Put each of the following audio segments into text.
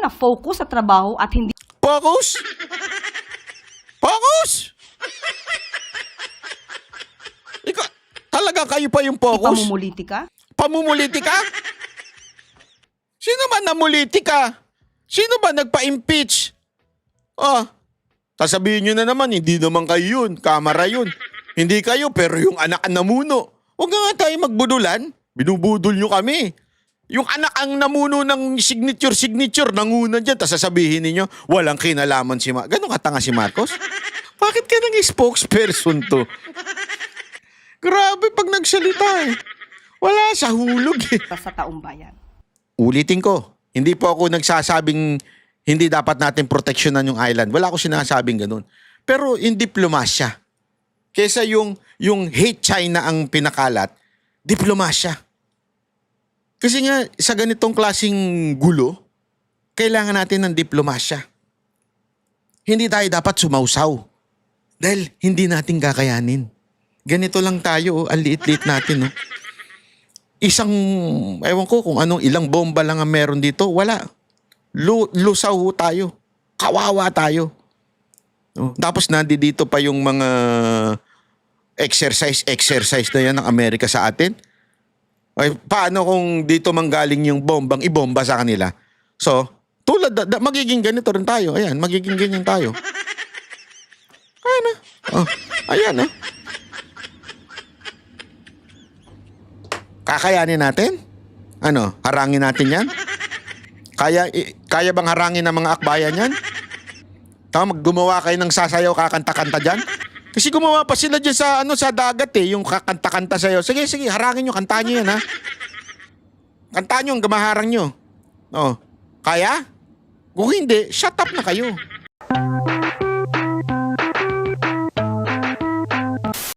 na focus sa trabaho at hindi Focus? Focus? Ikaw, talaga kayo pa yung focus? pamumulitika? Pamumulitika? Sino ba namulitika? Sino ba nagpa-impeach? Oh, sasabihin nyo na naman, hindi naman kayo yun. Kamara yun. Hindi kayo, pero yung anak ang namuno. Huwag nga tayo magbudulan. Binubudol nyo kami. Yung anak ang namuno ng signature, nanguna dyan. Tapos sasabihin ninyo, walang kinalaman si Marcos. Ganon katanga si Marcos? Bakit ka nang spokesperson to? Grabe pag nagsalita eh. Wala sa hulog eh. Sa taong bayan. Ulitin ko, hindi po ako nagsasabing hindi dapat natin proteksyonan yung island. Wala ako sinasabing ganun. Pero in diplomasya, kesa yung hate China ang pinakalat, diplomasya. Kasi nga, sa ganitong klaseng gulo, kailangan natin ng diplomasya. Hindi tayo dapat sumausaw. Dahil hindi natin kakayanin. Ganito lang tayo, ang liit-liit natin. No? Isang, ewan ko kung anong ilang bomba lang ang meron dito, wala. Lusaw tayo. Kawawa tayo. No? Tapos nandito pa yung mga exercise na yan ng Amerika sa atin. Ay, paano kung dito manggaling yung bombang ibomba sa kanila? So, tulad, magiging ganito rin tayo. Ayan, magiging ganyan tayo. Ayan na. Oh, ayan na. Kakayanin natin? Ano, harangin natin yan? Kaya bang harangin ng mga akbayan yan? Tama, gumawa kayo ng sasayaw kakanta-kanta dyan? Kasi gumawa pa sila dyan sa dagat eh, yung kakanta-kanta sa'yo. Sige, harangin nyo, kantaan nyo yan ha. Kantaan nyo ang gamaharang nyo. Oh, kaya? Kung hindi, shut up na kayo.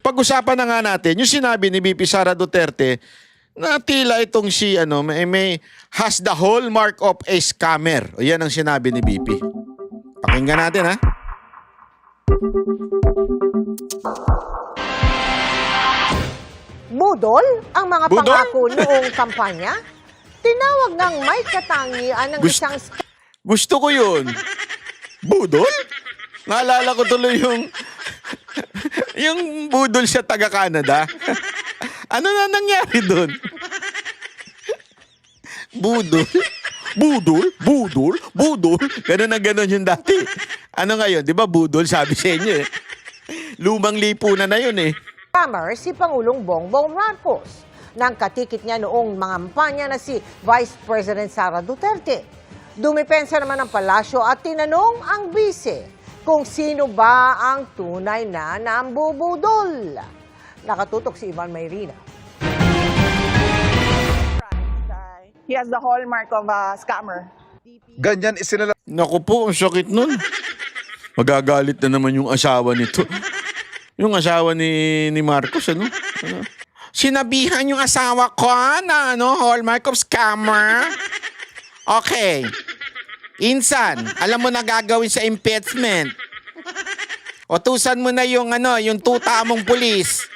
Pag-usapan na nga natin, yung sinabi ni VP Sara Duterte, na tila itong si, may has the hallmark of a scammer. O yan ang sinabi ni VP. Pakinggan natin ha. Budol ang mga Budol? pangako noong kampanya? Tinawag ng may katangian ng isang Gusto ko yun. Budol? Naalala ko tuloy yung budol sa taga-Canada. Ano na nangyari doon? Budol. Ganun na ganun yung dati. Ano ngayon? Di ba budol sabi sa inyo eh. Lumang lipunan na yun eh. scammer si Pangulong Bongbong Marcos nang katikit niya noong mga kampanya na si Vice President Sara Duterte. Dumipensa naman ang palasyo at tinanong ang bise kung sino ba ang tunay na nambubudol. Nakatutok si Ivan Mayrina. He has the hallmark of a scammer. Ganyan isinala Naku po, ang sakit nun. Magagalit na naman yung asawa nito. Yung asawa ni Marcos, ano? Sinabihan yung asawa ko na hallmark of scammer. Okay. Insan, alam mo na gagawin sa impeachment. Utusan mo na yung tuta mong pulis.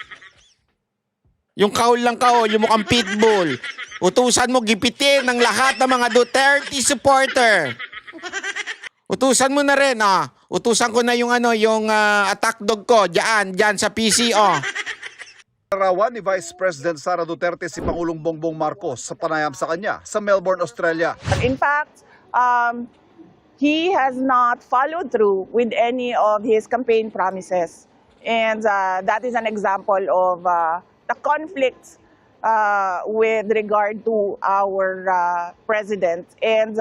Yung kahol lang kahol, yung mukhang pitbull. Utusan mo gipitin ng lahat ng mga Duterte supporter. Utusan mo na rin, Utusan ko na yung attack dog ko diyan sa PCO. Larawan ni Vice President Sara Duterte si Pangulong Bongbong Marcos sa panayam sa kanya sa Melbourne, Australia. In fact, he has not followed through with any of his campaign promises. And that is an example of the conflict with regard to our president. And,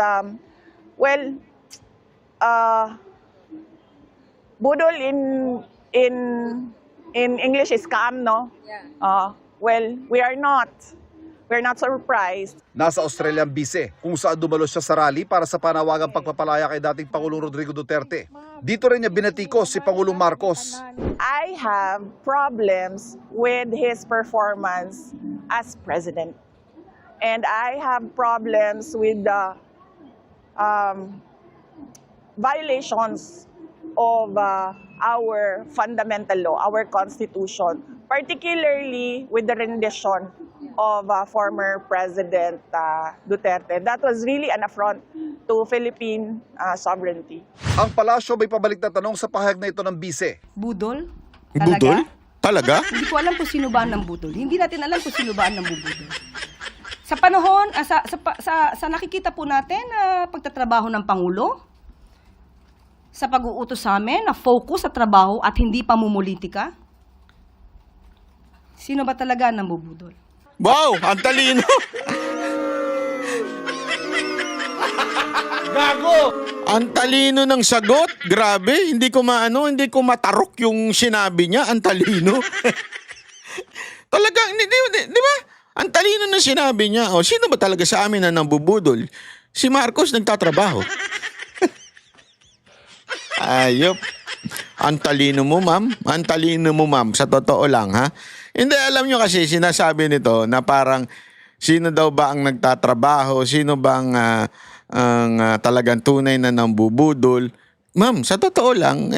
budol in English is scam, no? Yeah. We are not. We're not surprised. Nasa Australian bise kung saan dumalo siya sa rally para sa panawagang pagpapalaya kay dating Pangulong Rodrigo Duterte. Dito rin niya binatikos si Pangulong Marcos. I have problems with his performance as president. And I have problems with the violations of our fundamental law, our constitution, particularly with the rendition of former President Duterte. That was really an affront to Philippine sovereignty. Ang palasyo may pabalik na tanong sa pahayag na ito ng bise. Budol? Budol? Talaga? Hindi ko alam kung sino ba ang budol. Hindi natin alam kung sino ba ang bubudol. Sa panahon, sa nakikita po natin na pagtatrabaho ng Pangulo, sa pag-uutos sa amin na focus sa trabaho at hindi pamumulitika, sino ba talaga ang bubudol? Wow, ang talino. Gago! Ang talino ng sagot. Grabe, hindi ko matarok yung sinabi niya. Ang talino. Talagang, di ba? Ang talino ng sinabi niya. O, sino ba talaga sa amin na nambubudol? Si Marcos nagtatrabaho. Ayop. Ang talino mo, ma'am. Ang talino mo, ma'am. Sa totoo lang, ha? Hindi, alam nyo kasi, sinasabi nito na parang sino daw ba ang nagtatrabaho? Sino ba ang talagang tunay na nambubudol? Ma'am, sa totoo lang,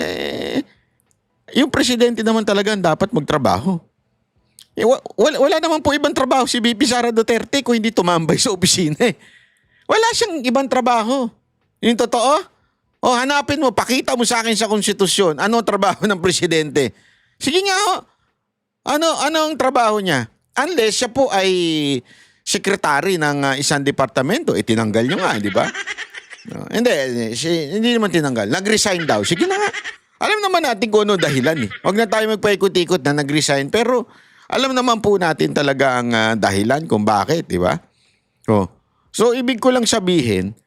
yung presidente naman talagang dapat magtrabaho. Wala naman po ibang trabaho si VP Sara Duterte kung hindi tumambay sa opisina. Wala siyang ibang trabaho. Yung totoo? O, hanapin mo, pakita mo sa akin sa konstitusyon. Ano ang trabaho ng presidente? Sige nga ho. Ano ang trabaho niya? Unless siya po ay sekretary ng isang departamento, tinanggal niyo nga, di ba? No, hindi naman tinanggal. Nag-resign daw. Sige na nga. Alam naman natin kung ano dahilan. Huwag na tayo magpaikot-ikot na nag-resign. Pero alam naman po natin talaga ang dahilan kung bakit, di ba? So, ibig ko lang sabihin,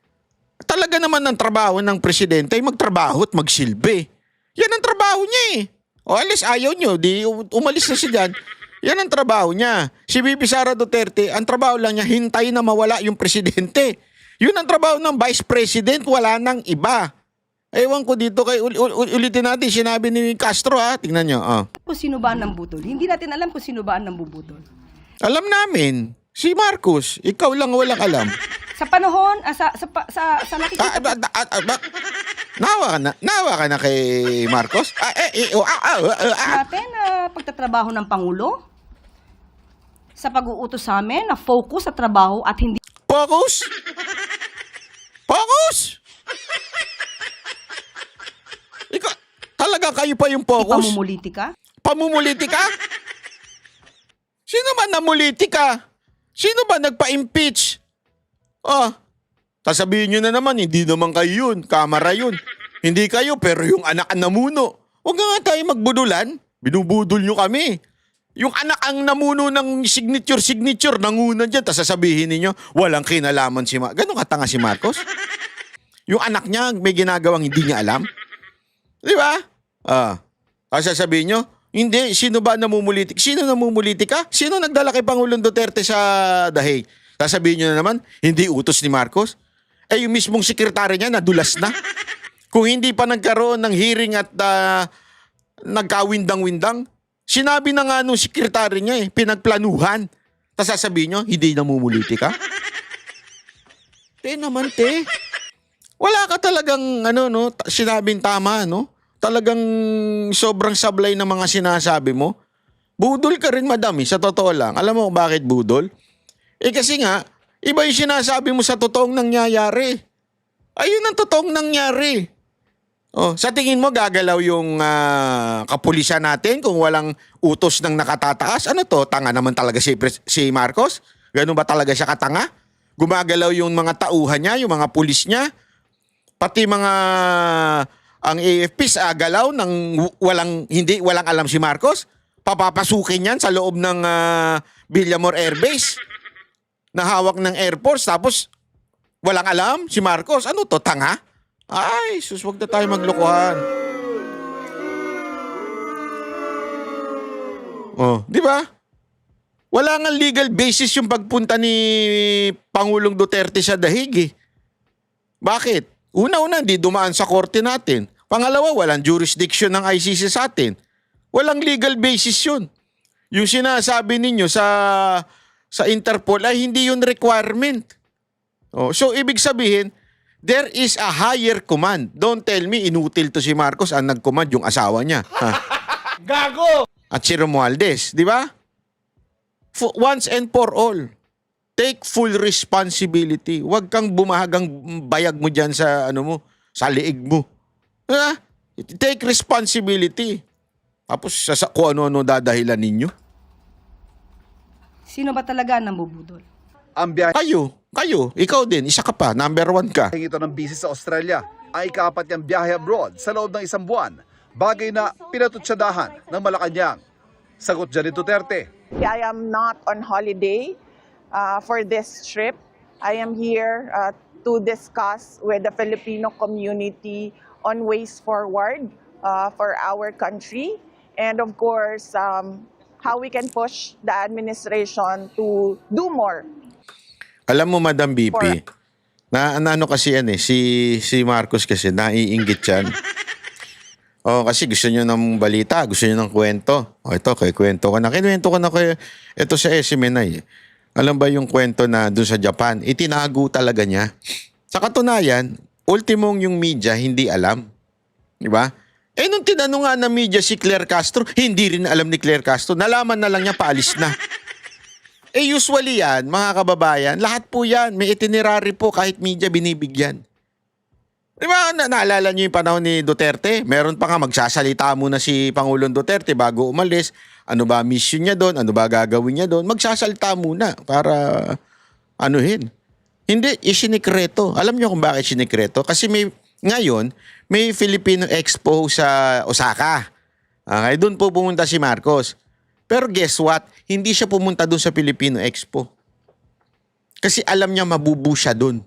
talaga naman ang trabaho ng presidente ay magtrabaho at magsilbi. Yan ang trabaho niya O alis ayaw nyo, di umalis na siya dyan. Yan ang trabaho niya. Si VP Sara Duterte, ang trabaho lang niya, hintay na mawala yung presidente. Yun ang trabaho ng vice president, wala nang iba. Ewan ko dito, ulitin natin, sinabi ni Castro ha, tingnan nyo. Kung sino ba ang bubudol? Hindi natin alam kung sino ba ang bubudol. Alam namin, si Marcos, ikaw lang walang alam. Sa panahon, sa nakikita po Nawa ka na kay Marcos? natin na pagtatrabaho ng Pangulo, sa pag-uutos sa amin na focus sa trabaho at hindi Focus? Focus? Ikaw, talaga kayo pa yung focus? pamumulitika. Pamumulitika? Sino ba namulitika? Sino ba nagpa-impeach? Sasabihin nyo na naman, hindi naman kayo yun. Kamara yun. Hindi kayo, pero yung anak ang namuno. Huwag nga tayo magbudulan. Binubudol nyo kami. Yung anak ang namuno ng signature, nangunan dyan. Tapos sasabihin ninyo, walang kinalaman si Marcos. Ganun katanga si Marcos? Yung anak niya, may ginagawang hindi niya alam. Di ba? Tapos sasabihin nyo, hindi, sino ba namumulitik? Sino namumulitika? Sino nagdala kay Pangulong Duterte sa Dahig? Sasabihin nyo na naman, hindi utos ni Marcos. Yung mismong sekretary niya, nadulas na. Kung hindi pa nagkaroon ng hearing at nagkawindang-windang, sinabi na nga nung sekretary niya pinagplanuhan. Tapos sasabihin nyo, hindi namumulitika? Naman, wala ka talagang, sinabing tama, Talagang sobrang sablay ng mga sinasabi mo. Budol ka rin, madam, sa totoo lang. Alam mo bakit budol? Kasi nga, iba yung sinasabi mo sa totoong nangyayari. Ayun ang totoong nangyari. Sa tingin mo, gagalaw yung kapulisan natin kung walang utos ng nakatataas? Ano to? Tanga naman talaga si Marcos? Ganun ba talaga siya katanga? Gumagalaw yung mga tauhan niya, yung mga pulis niya? Pati ang AFPs galaw ng walang alam si Marcos? Papapasukin yan sa loob ng Villamor Air Base na hawak ng Air Force, tapos walang alam si Marcos. Ano to, tanga? Ay, sus, wag na tayo maglokohan. Di ba? Wala nga legal basis yung pagpunta ni Pangulong Duterte sa Dahig. Bakit? Una-una, di dumaan sa korte natin. Pangalawa, walang jurisdiction ng ICC sa atin. Walang legal basis yun. Yung sinasabi ninyo sa Interpol ay hindi yun requirement. So, ibig sabihin, there is a higher command. Don't tell me inutil to si Marcos ang nag-command yung asawa niya. Gago! At si Romualdez, di ba? Once and for all. Take full responsibility. Huwag kang bumahagang bayag mo dyan sa, sa liig mo. Ha? Take responsibility. Tapos kung ano-ano dadahilan ninyo. Sino ba talaga ang nambubudol? Ang biyahe Kayo, ikaw din, isa ka pa, number 1 ka. ito ng busy sa Australia ay ika-4 niyang biyahe abroad sa loob ng 1 buwan. Bagay na pinatutsadahan ng Malacanang. Sagot dyan ni Duterte. I am not on holiday for this trip. I am here to discuss with the Filipino community on ways forward for our country. And of course, how we can push the administration to do more. Alam mo, Madam BP, na ano kasi yan si Marcos kasi naiinggit yan. Kasi gusto niyo ng balita, gusto niyo ng kwento. Ito, kwento ko na. Kinuwento ko na kayo. Ito sa SMNI. Alam ba yung kwento na doon sa Japan? Itinago talaga niya. Sa katunayan, ultimong yung media hindi alam. Di ba? Nung tinanong nga ng media si Claire Castro, hindi rin alam ni Claire Castro. Nalaman na lang niya, paalis na. Usually yan, mga kababayan, lahat po yan. May itinerary po kahit media binibigyan. Di ba, naalala niyo yung panahon ni Duterte? Meron pa nga magsasalita muna si Pangulong Duterte bago umalis. Ano ba mission niya doon? Ano ba gagawin niya doon? Magsasalita muna para anuhin. Hindi, isinikreto. Alam niyo kung bakit isinikreto? Kasi ngayon, may Filipino Expo sa Osaka. Okay, doon po pumunta si Marcos. Pero guess what? Hindi siya pumunta doon sa Filipino Expo. Kasi alam niya mabubu siya doon.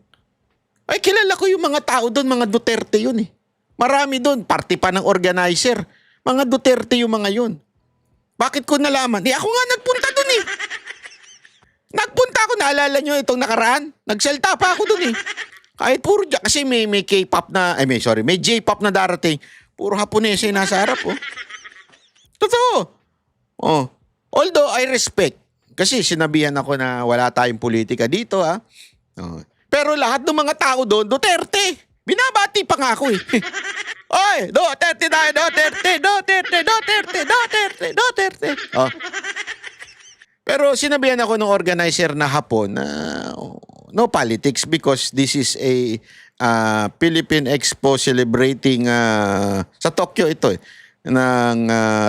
Ay, kilala ko yung mga tao doon, mga Duterte yun eh. Marami doon, party pa ng organizer. Mga Duterte yung mga yun. Bakit ko nalaman? Ako nga nagpunta doon eh. Nagpunta ako, naalala nyo itong nakaraan? Nagsalta pa ako doon eh. Kahit puro kasi may K-pop na, may J-pop na darating. Puro Haponese yung nasa harap oh. Totoo. Although I respect. Kasi sinabihan ako na wala tayong politika dito ha. Pero lahat ng mga tao doon, Duterte. Binabati pa nga ako eh. Oy, Duterte tayo, Duterte, Duterte, Duterte, Duterte, Duterte. Pero sinabihan ako ng organizer na hapon na no politics because this is a Philippine Expo celebrating sa Tokyo ito ng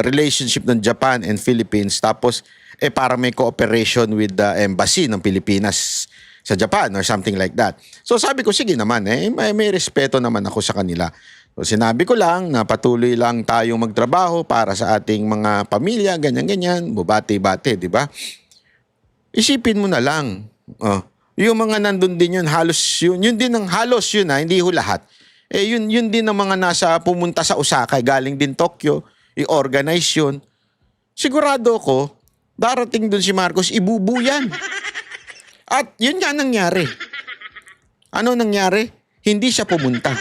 relationship ng Japan and Philippines. Tapos para may cooperation with the embassy ng Pilipinas sa Japan or something like that. So sabi ko, sige naman, may respeto naman ako sa kanila. So sinabi ko lang na patuloy lang tayong magtrabaho para sa ating mga pamilya, ganyan-ganyan, bubati-bati, di ba? Isipin mo na lang. Yung mga nandun din yun, halos yun din ang halos yun hindi ho lahat. Yun din ang mga nasa pumunta sa Osaka, galing din Tokyo, i-organize yun. Sigurado ko, darating dun si Marcos, ibubu yan. At yun nga nangyari. Ano nangyari? Hindi siya pumunta.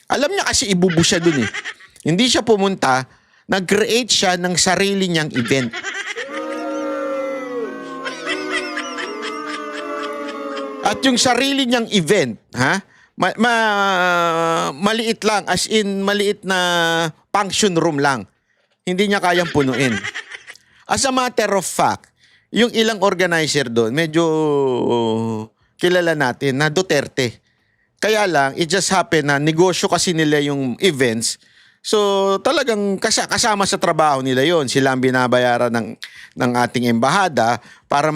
Alam niya kasi ibubu siya dun eh. Hindi siya pumunta, nag-create siya ng sarili niyang event. At yung sarili niyang event, maliit lang, as in maliit na function room lang. Hindi niya kayang punuin. As a matter of fact, yung ilang organizer doon, medyo kilala natin na Duterte. Kaya lang, it just happened na negosyo kasi nila yung events. So talagang kasama sa trabaho nila yon. Sila ang binabayaran ng ating embahada para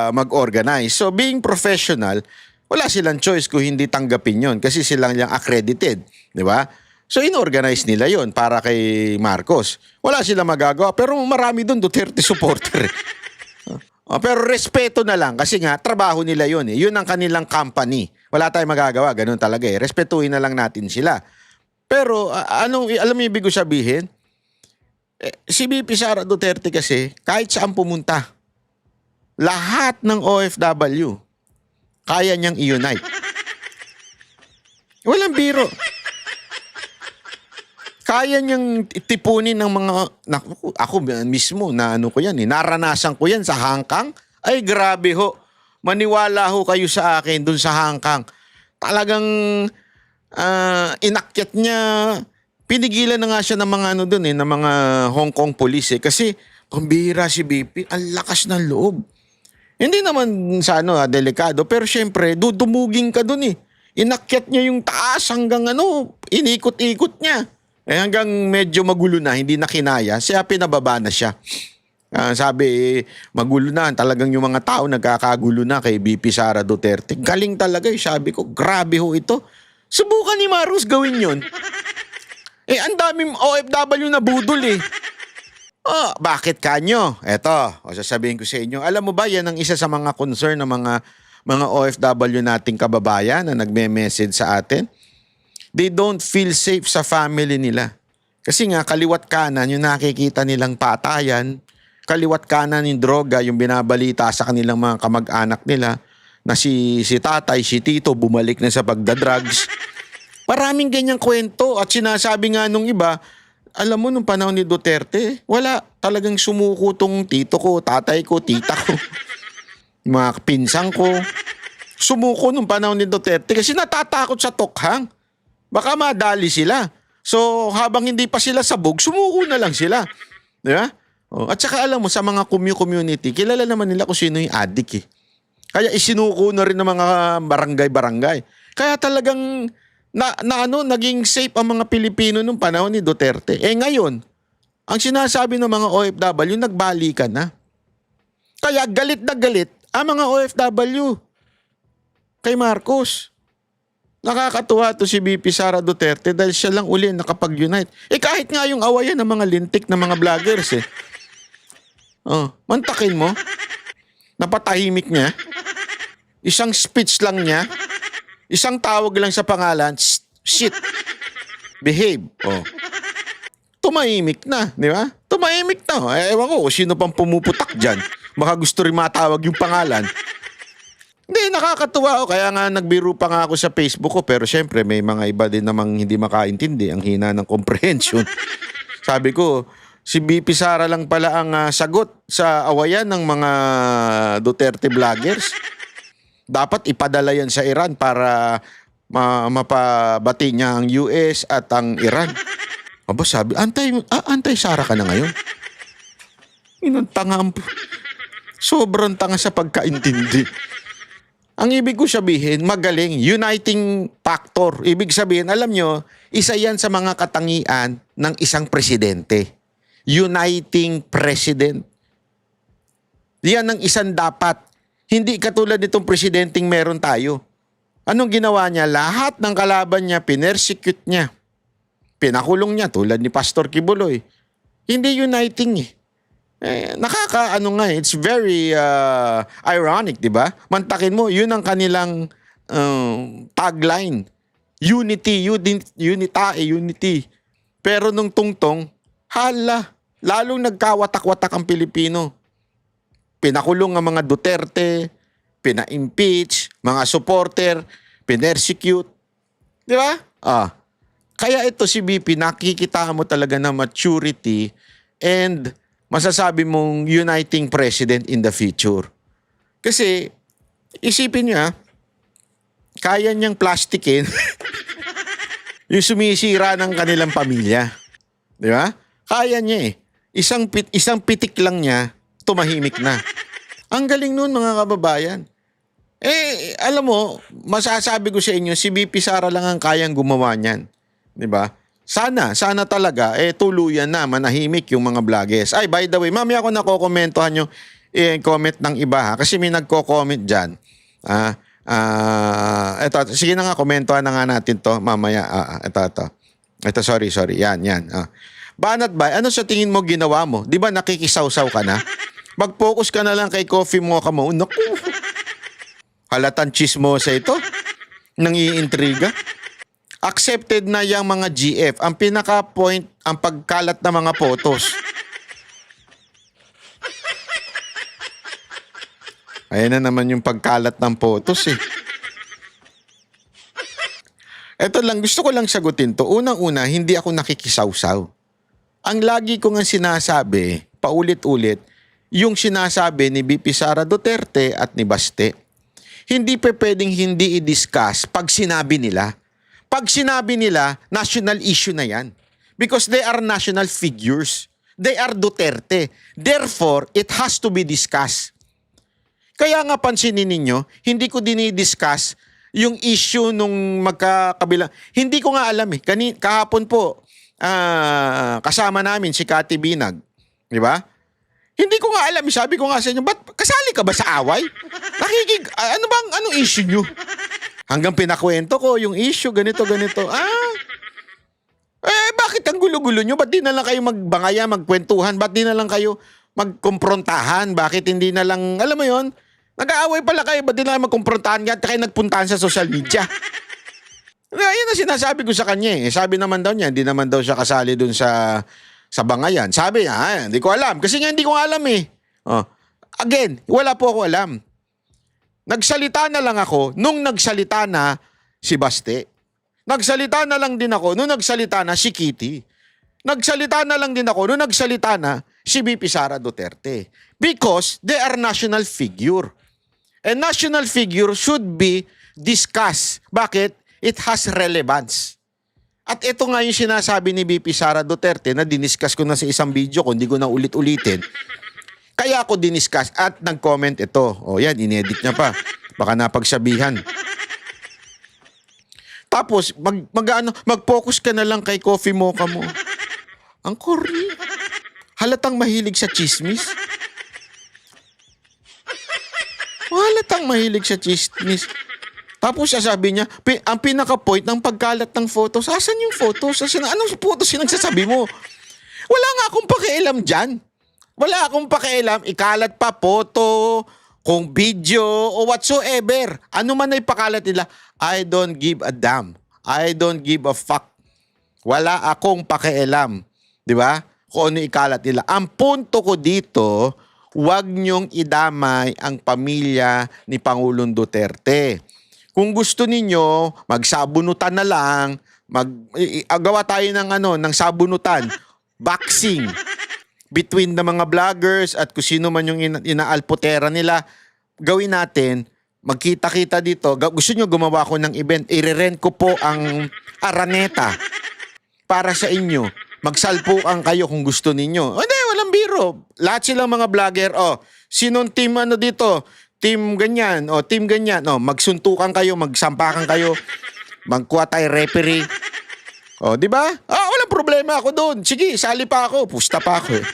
mag-organize. So being professional, wala silang choice kung hindi tanggapin yon kasi silang yung accredited. Di ba? So inorganize nila yon para kay Marcos. Wala silang magagawa pero marami doon Duterte supporter. Pero respeto na lang kasi nga trabaho nila yun eh. Yun ang kanilang company. Wala tayong magagawa, ganun talaga eh. Respetuhin na lang natin sila. Pero alam mo ibig ko sabihin? Si VP Sara Duterte kasi kahit saan pumunta, lahat ng OFW kaya niyang i-unite. Walang biro. Kaya niyang tipunin ng mga, ako mismo na ko yan naranasan ko yan sa Hong Kong. Ay grabe ho, maniwala ho kayo sa akin dun sa Hong Kong. Talagang inakyat niya, pinigilan na nga siya ng mga ng mga Hong Kong police kasi pambihira si BP, ang lakas ng loob. Hindi naman sa delikado, pero syempre, dudumugin ka dun eh. Inakyat niya yung taas hanggang inikot-ikot niya. Hanggang medyo magulo na, hindi na kinaya, siya pinababa na siya. Sabi, magulo na. Talagang yung mga tao nagkakagulo na kay VP Sara Duterte. Galing talaga sabi ko, grabe ho ito. Subukan ni Marcos gawin yun. Ang daming OFW na budol eh. Bakit kanyo? Eto, sasabihin ko sa inyo. Alam mo ba, yan ang isa sa mga concern ng mga OFW nating kababayan na nagme-message sa atin. They don't feel safe sa family nila. Kasi nga, kaliwat kanan yung nakikita nilang patayan, kaliwat kanan yung droga, yung binabalita sa kanilang mga kamag-anak nila, na si tatay, si tito, bumalik na sa pagdadrugs. Maraming ganyang kwento at sinasabi nga nung iba, alam mo, nung panahon ni Duterte, wala. Talagang sumuko tong tito ko, tatay ko, tita ko, mga pinsang ko. Sumuko nung panahon ni Duterte kasi natatakot sa tokhang. Baka madali sila. So, habang hindi pa sila sabog, sumuko na lang sila. Di ba? At saka alam mo, sa mga community, kilala naman nila kung sino yung addict eh. Kaya isinuko na rin ng mga barangay-barangay. Kaya talagang naging safe ang mga Pilipino nung panahon ni Duterte. Ngayon, ang sinasabi ng mga OFW, nagbalikan na. Kaya galit na galit ang mga OFW kay Marcos. Nakakatuwa to si VP Sara Duterte dahil siya lang uli nakapag-unite. Kahit nga yung awayan ng mga lintik na mga vloggers eh. Mantakin mo. Napatahimik niya. Isang speech lang niya. Isang tawag lang sa pangalan. Shit. Behave. Tumahimik na. Di ba? Tumahimik na. Ewan ko sino pang pumuputak dyan. Baka gusto rin matawag yung pangalan. Hindi, nakakatuwa. Kaya nga nagbiro pa nga ako sa Facebook ko. Pero syempre may mga iba din namang hindi makaintindi. Ang hina ng comprehension. Sabi ko, si VP Sara lang pala ang sagot sa awayan ng mga Duterte vloggers. Dapat ipadala yan sa Iran para mapabati niya ang US at ang Iran. Aba sabi, antay Sara ka na ngayon. Sobrang tanga sa pagkaintindi. Ang ibig ko sabihin, magaling, uniting factor. Ibig sabihin, alam nyo, isa yan sa mga katangian ng isang presidente. Uniting president. Yan ang isang dapat. Hindi katulad nitong presidenteng meron tayo. Anong ginawa niya? Lahat ng kalaban niya, pinersecute niya. Pinakulong niya tulad ni Pastor Kibuloy. Hindi uniting eh. It's very ironic, di ba? Mantakin mo, yun ang kanilang tagline. Unity. Pero nung tungtong, lalong nagkawatak-watak ang Pilipino. Pinakulong ang mga Duterte, pina-impeach, mga supporter, pinersecute. Di ba? Kaya ito si BP, nakikita mo talaga na maturity and masasabi mong uniting president in the future. Kasi, isipin niya, kaya niyang plastikin yung sumisira ng kanilang pamilya. Di ba? Kaya niya eh. Isang pitik lang niya, tumahimik na. Ang galing nun mga kababayan. Alam mo, masasabi ko sa inyo, si VP Sara lang ang kayang gumawa niyan. Di ba? Sana talaga, tuluyan na, manahimik yung mga vloggers. Ay, by the way, mamaya ako nakokomentohan yung comment ng iba ha, kasi may nagko-comment dyan. Ito, sige na nga, komentohan na nga natin to mamaya. Ito, sorry. Yan. Banat ba, ano sa tingin mo ginawa mo? Di ba nakikisaw-saw ka na? Mag-focus ka na lang kay coffee mo ka mo. Naku, halatan chismosa ito. Nang-iintriga. Accepted na yung mga GF. Ang pinaka-point, ang pagkalat ng mga photos. Ayan na naman yung pagkalat ng photos eh. Ito lang, gusto ko lang sagutin to. Unang-una, hindi ako nakikisawsaw. Ang lagi ko nga sinasabi, paulit-ulit, yung sinasabi ni VP Sara Duterte at ni Baste. Hindi pa pwedeng hindi i-discuss pag sinabi nila. Pag sinabi nila, national issue na yan. Because they are national figures. They are Duterte. Therefore, it has to be discussed. Kaya nga pansinin ninyo, hindi ko dinidiscuss yung issue nung magkakabila. Hindi ko nga alam eh. Kahapon po, kasama namin si Cathy Binag. Di ba? Hindi ko nga alam. Sabi ko nga sa inyo, ba't kasali ka ba sa away? Anong issue nyo? Hanggang pinakwento ko yung issue, ganito. Bakit ang gulo-gulo nyo? Ba't di na lang kayo magbangaya, magkwentuhan? Ba't di na lang kayo magkumprontahan? Bakit hindi na lang, alam mo yon? Nag-aaway pala kayo, ba't di na lang magkumprontahan? At kayo nagpuntahan sa social media. Ayun na sinasabi ko sa kanya eh. Sabi naman daw niya, hindi naman daw siya kasali dun sa bangayan. Sabi niya, hindi ko alam. Kasi nga hindi ko alam eh. Again, wala po ako alam. Nagsalita na lang ako nung nagsalita na si Baste. Nagsalita na lang din ako nung nagsalita na si Kitty. Nagsalita na lang din ako nung nagsalita na si VP Sara Duterte. Because they are national figure. And national figure should be discussed. Bakit? It has relevance. At ito nga yung sinasabi ni VP Sara Duterte na diniscuss ko na sa isang video ko, hindi ko na ulit-ulitin. Kaya ako diniscuss at nag-comment ito. O yan, inedit niya pa. Baka napagsabihan. Tapos, mag-focus ka na lang kay coffee mocha mo. Ang corny. Halatang mahilig sa chismis. Halatang mahilig sa chismis. Tapos sasabi niya, ang pinaka-point ng pagkalat ng photos, asan yung photos? Anong photos yung nagsasabi mo? Wala nga akong pakialam dyan. Wala akong pakialam, ikalat pa photo, kung video, o whatsoever. Ano man ay pakalat nila, I don't give a damn. I don't give a fuck. Wala akong pakialam. Di ba? Kung ano ikalat nila. Ang punto ko dito, huwag niyong idamay ang pamilya ni Pangulong Duterte. Kung gusto ninyo, magsabunutan na lang, gawa tayo ng sabunutan, boxing between the mga vloggers at kung sino man yung inaalputera nila, gawin natin, magkita-kita dito. Gusto nyo gumawa ko ng event, i-rent ko po ang Araneta para sa inyo. Magsalpukan kayo kung gusto ninyo. Hindi, walang biro. Lahat silang mga vlogger, sinong team dito? Team ganyan, team ganyan. Magsuntukan kayo, magsampakan kayo, magkuha tayo referee. Di ba? Walang problema ako doon. Sige, sali pa ako. Pusta pa ako eh.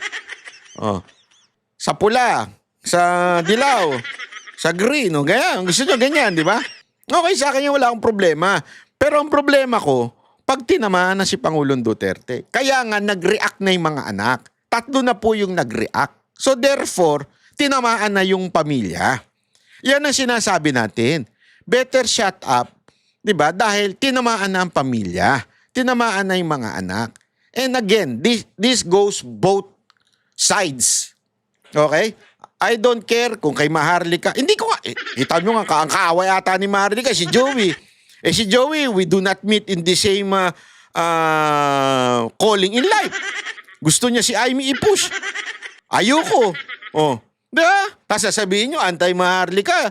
Sa pula, sa dilaw, sa green, ganyan. Gusto nyo ganyan, di ba? Okay, sa akin yung wala akong problema. Pero ang problema ko, pag tinamaan na si Pangulong Duterte, kaya nga nag-react na yung mga anak. 3 na po yung nag-react. So therefore, tinamaan na yung pamilya. Yan ang sinasabi natin. Better shut up, di ba? Dahil tinamaan na ang pamilya. Tinamaan na yung mga anak. And again, this goes both sides. Okay? I don't care kung kay Maharlika. Hindi ko nga, kita nyo nga, ang kaaway ata ni Maharlika, si Joey. Si Joey, we do not meet in the same calling in life. Gusto niya si Amy i-push. Ayoko. Diba? Tapos sasabihin nyo, anti-Maharlika.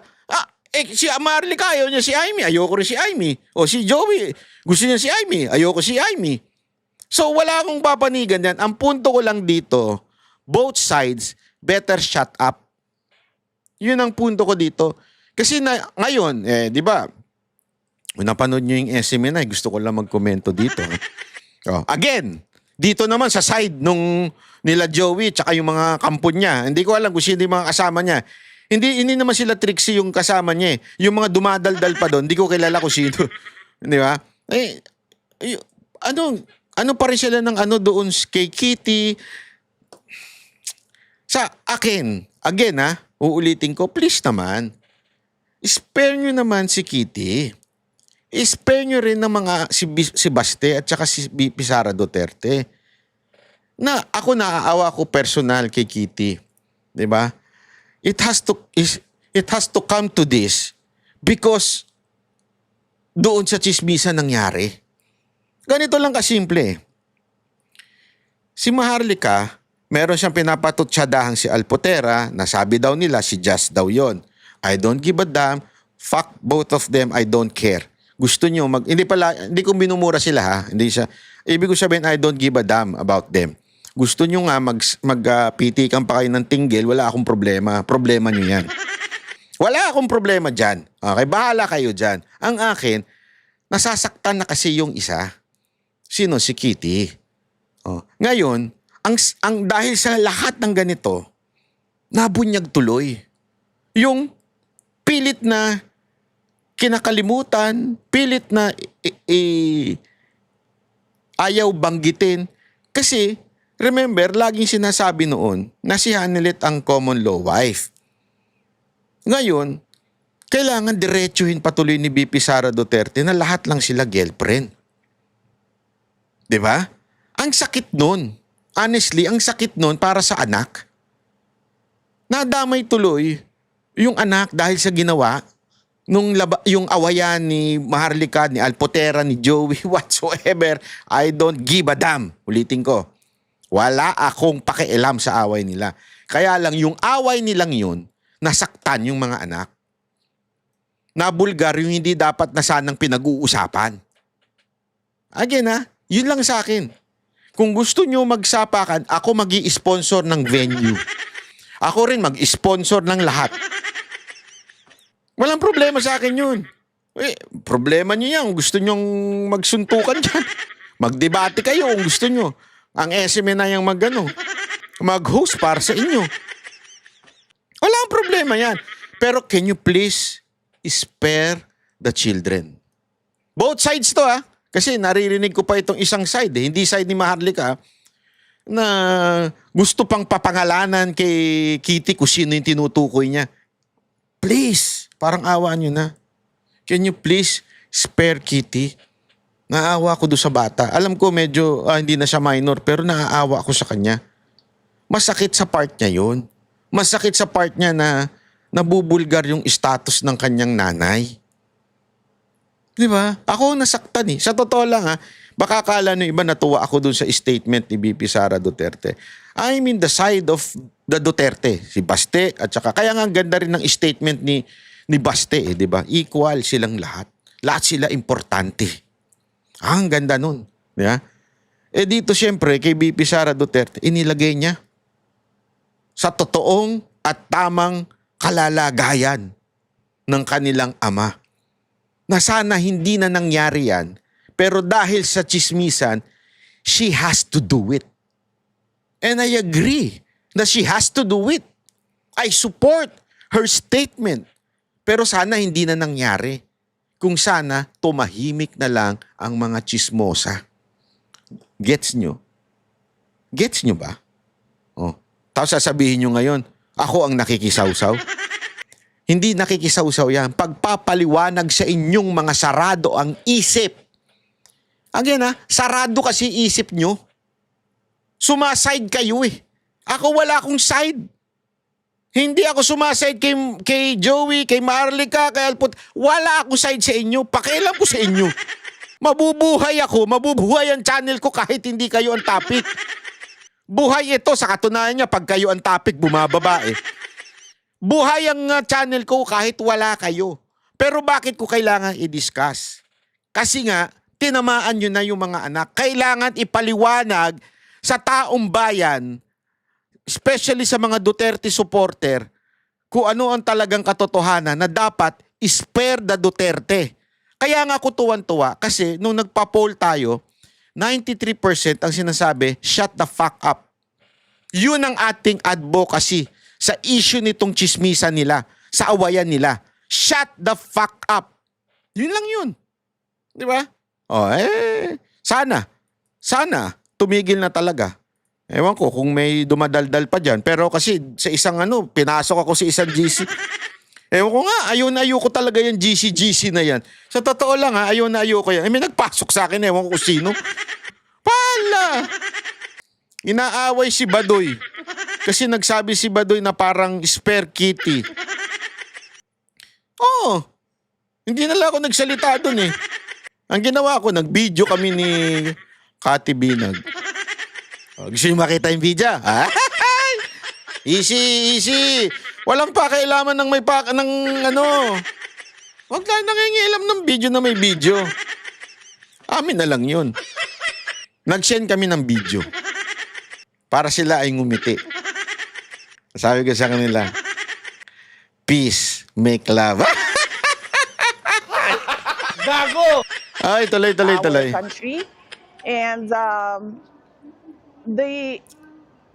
Si Maharlika, ayaw niya si Amy. Ayoko rin si Amy. Si Joey, gusto niya si Amy. Ayoko si Amy. So, wala akong papanigan yan. Ang punto ko lang dito, both sides, better shut up. Yun ang punto ko dito. Kasi ngayon, di ba, napanood nyo yung SMNI, gusto ko lang magkomento dito. Again, dito naman sa side nung nila Joey tsaka yung mga kampo niya. Hindi ko alam kung sino yung mga kasama niya. Hindi naman sila Trixie yung kasama niya eh. Yung mga dumadaldal pa doon, hindi ko kilala kung sino. Di ba? Ano pa rin sila ng doon kay Kitty? Sa akin, again uulitin ko, please naman, spare nyo naman si Kitty. I-spare nyo rin ng mga si Baste at saka si VP Sara Duterte. Na ako naaawa ko personal kay Kitty. 'Di ba? It has to come to this because doon sa chismisan nangyari. Ganito lang kasimple. Si Maharlika, meron siyang pinapatutsyadahang si Alpotera, nasabi daw nila si Just daw yon. I don't give a damn. Fuck both of them, I don't care. Gusto nyo hindi ko minumura sila ha. Hindi siya. Ibig ko sabihin, I don't give a damn about them. Gusto nyo nga magpitikan pa kayo ng tinggil, wala akong problema. Problema nyo yan. Wala akong problema dyan. Okay, bahala kayo dyan. Ang akin, nasasaktan na kasi yung isa. Sino? Si Kitty. Oh. Ngayon, dahil sa lahat ng ganito, nabunyag tuloy. Yung pilit na kinakalimutan, pilit na ayaw banggitin. Kasi, remember, laging sinasabi noon na si Hanilet ang common law wife. Ngayon, kailangan diretsuhin patuloy ni BP Sara Duterte na lahat lang sila girlfriend. 'Di ba? Ang sakit nun. Honestly, ang sakit nun para sa anak. Nadamay tuloy yung anak dahil sa ginawa yung awayan ni Maharlika, ni Alpotera, ni Joey, whatsoever. I don't give a damn. Ulitin ko. Wala akong pakialam sa away nila. Kaya lang yung away nilang yun, nasaktan yung mga anak. Nabulgar yung hindi dapat na sanang pinag-uusapan. Again yun lang sa akin. Kung gusto nyo magsapakan, ako magi-sponsor ng venue. Ako rin mag-sponsor ng lahat. Walang problema sa akin yun. Problema nyo yan. Gusto nyong magsuntukan dyan. Magdebate kayo kung gusto nyo. Ang SM na yung mag-host para sa inyo. Walang problema yan. Pero can you please spare the children? Both sides to Kasi naririnig ko pa itong isang side Hindi side ni Maharlika na gusto pang papangalanan kay Kitty kung sino yung tinutukoy niya. Please, parang awa nyo na. Can you please spare Kitty? Naawa ko doon sa bata. Alam ko medyo hindi na siya minor pero naaawa ko sa kanya. Masakit sa part niya yun. Masakit sa part niya na nabubulgar yung status ng kanyang nanay. Di ba? Ako nasaktan Sa totoo lang baka akala ng iba natuwa ako dun sa statement ni BP Sara Duterte. I'm in the side of the Duterte. Si Baste at saka kaya nga ang ganda rin ng statement ni Baste di ba? Equal silang lahat. Lahat sila importante. Ang ganda nun. Di ba? Dito syempre kay BP Sara Duterte inilagay niya sa totoong at tamang kalalagayan ng kanilang ama. Na sana hindi na nangyari yan, pero dahil sa chismisan, she has to do it. And I agree na she has to do it. I support her statement. Pero sana hindi na nangyari. Kung sana tumahimik na lang ang mga chismosa. Gets nyo? Gets nyo ba? Tapos sasabihin nyo ngayon, ako ang nakikisawsaw. Hindi nakikisawsaw yan. Pagpapaliwanag sa inyong mga sarado ang isip. Again sarado kasi isip nyo. Sumaside kayo Ako wala akong side. Hindi ako sumaside kay Joey, kay Maharlika, kay Alpot. Wala akong side sa inyo. Pakialam ko sa inyo. Mabubuhay ako. Mabubuhay ang channel ko kahit hindi kayo ang topic. Buhay ito sa katunayan niya pag kayo ang topic bumababa Buhay ang channel ko kahit wala kayo. Pero bakit ko kailangan i-discuss? Kasi nga, tinamaan nyo na yung mga anak. Kailangan ipaliwanag sa taong bayan, especially sa mga Duterte supporter, kung ano ang talagang katotohanan na dapat spare the Duterte. Kaya nga ako tuwan-tuwa kasi nung nagpa-poll tayo, 93% ang sinasabi, shut the fuck up. Yun ang ating advocacy sa issue nitong chismisan nila, sa awayan nila. Shut the fuck up. Yun lang yun. Di ba? Sana tumigil na talaga. Ewan ko kung may dumadaldal pa dyan. Pero kasi sa isang pinasok ako sa isang GC. Ewan ko nga, ayaw ko talaga yung GC na yan. Sa totoo lang ayaw ko yan. May nagpasok sa akin, ewan ko kung sino. Pala! Inaaway si Badoy. Kasi nagsabi si Badoy na parang spare Kitty. Hindi na lang ako nagsalita dun Ang ginawa ko, nag-video kami ni Kati Binag. Gusto nyo makita yung video? Easy. Walang pakailaman ng may Huwag na nangingialam ng video na may video. Amin na lang yun. Nag-send kami ng video. Para sila ay ngumiti. Sabi ko sa kanila, peace. Make love. Gago! Ay, tuloy. our country. And the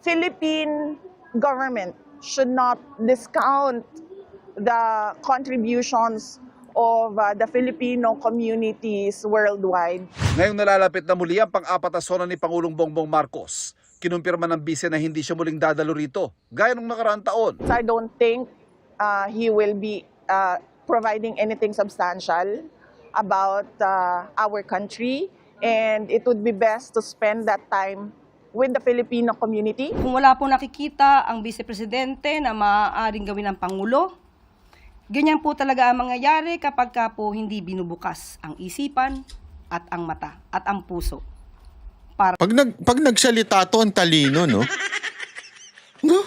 Philippine government should not discount the contributions of the Filipino communities worldwide. Ngayong nalalapit na muli ang pang-apat na sona ni Pangulong Bongbong Marcos, kinumpirma ng bise na hindi siya muling dadalo rito, gaya ng nakaraang taon. So I don't think he will be providing anything substantial about our country, and it would be best to spend that time with the Filipino community. Kung wala po nakikita ang Vice Presidente na maaaring gawin ng Pangulo, ganyan po talaga ang mangyayari kapag ka po hindi binubukas ang isipan at ang mata at ang puso. Pag nagsalita to, ang talino, no? No?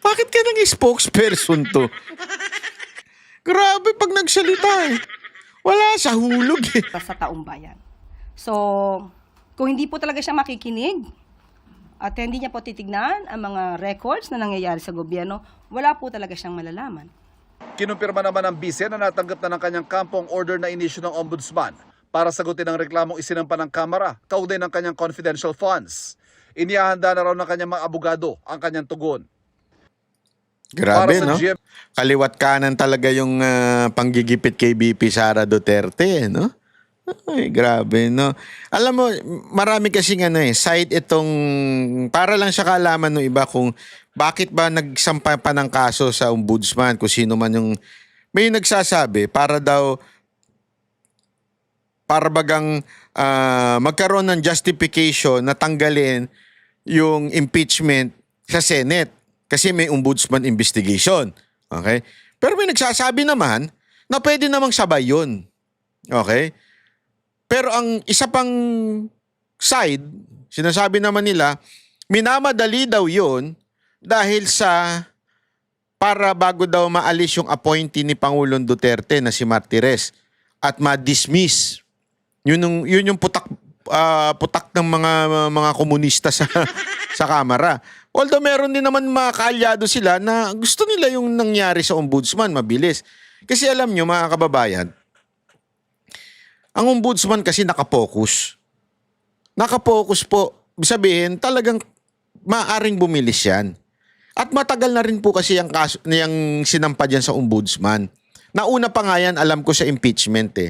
Bakit ka nang spokesperson to? Grabe pag nagsalita eh. Wala sa hulog eh. Sa taong bayan. So, kung hindi po talaga siya makikinig at hindi niya po titignan ang mga records na nangyayari sa gobyerno, wala po talaga siyang malalaman. Kinumpirma naman ng bise na natanggap na ng kanyang kampo ang order na inisyu ng ombudsman para sagutin ang reklamong isinampa ng Kamara kaugnay ng kanyang confidential funds. Inihahanda na raw ng kanyang mga abogado ang kanyang tugon. Grabe, Para sa no? GM Kaliwat kanan talaga yung panggigipit kay BP Sara Duterte, no? Ay, grabe, no? Alam mo, marami kasing side itong, para lang siya kaalaman ng iba kung bakit ba nagsampa pa ng kaso sa ombudsman, kung sino man yung, may nagsasabi, para bagang magkaroon ng justification na tanggalin yung impeachment sa Senate. Kasi may ombudsman investigation. Okay? Pero may nagsasabi naman na pwede namang sabay yun. Okay? Pero ang isa pang side, sinasabi naman nila, minamadali daw yun dahil sa para bago daw maalis yung appointee ni Pangulong Duterte na si Martires at ma-dismiss. Yun yung putak ng mga komunista sa Kamara. Although meron din naman mga kaalyado sila na gusto nila yung nangyari sa ombudsman mabilis. Kasi alam nyo mga kababayan, ang ombudsman kasi nakapokus. Nakapokus po. Sabihin, talagang maaaring bumilis yan. At matagal na rin po kasi yung sinampa dyan sa ombudsman. Nauna pa nga yan, alam ko sa impeachment eh.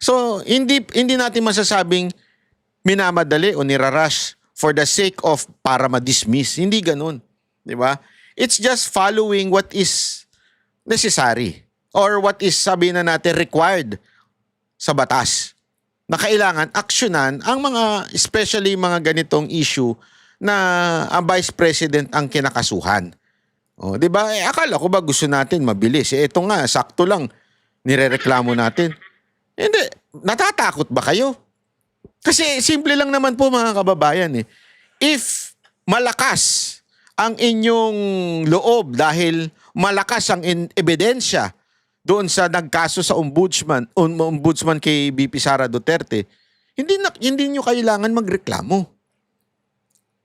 So, hindi natin masasabing minamadali o nirarush for the sake of para ma-dismiss. Hindi ganun. Di ba? It's just following what is necessary or what is, sabihin na natin, required sa batas. Na kailangan aksyonan ang mga, especially mga ganitong issue na ang Vice President ang kinakasuhan. O, di ba? Akala ko ba gusto natin mabilis? Ito nga, sakto lang. Nirereklamo natin. Hindi. Natatakot ba kayo? Kasi simple lang naman po mga kababayan eh. If malakas ang inyong loob dahil malakas ang ebidensya doon sa nagkaso sa ombudsman kay BP Sara Duterte, hindi nyo kailangan magreklamo.